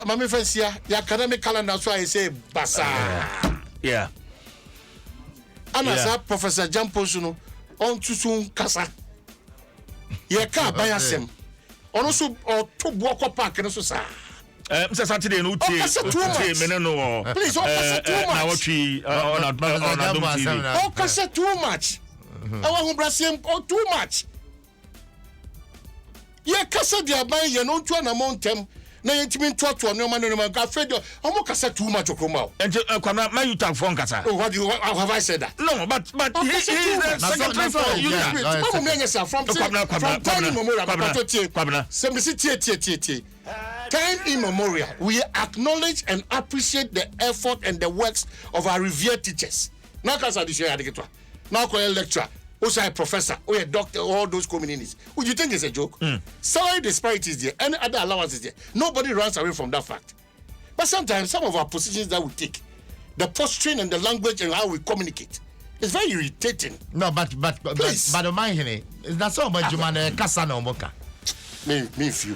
Mami Fensia, the academic calendar, so I say Basa. Yeah. Anasa Professor Jamposuno on to soon Casa. Ye can't buy us him. Also, or two walk up park and also, sir. Mr. Saturday, no tea. Please, too much. Too much. I want Brazil too much. Ye Casa de Abay, you know, to an amount them. Na yentimi to no man no man ka afraid omo kasa too much okroma and kwamna man you talk phone kasa. Oh, what do you have I said that? No, but he is the secretary for you. From time immemorial, we acknowledge and appreciate the effort and the works of our revered teachers. Now kasa di share adiketwa. Now call lecturer, also a professor, or a doctor, all those communities. Would you think it's a joke? Salary disparities there, any other allowances there. Nobody runs away from that fact. But sometimes some of our positions that we take, the posturing and the language and how we communicate, is very irritating. No, but the mind here is not so much man kasa no moka. Me few.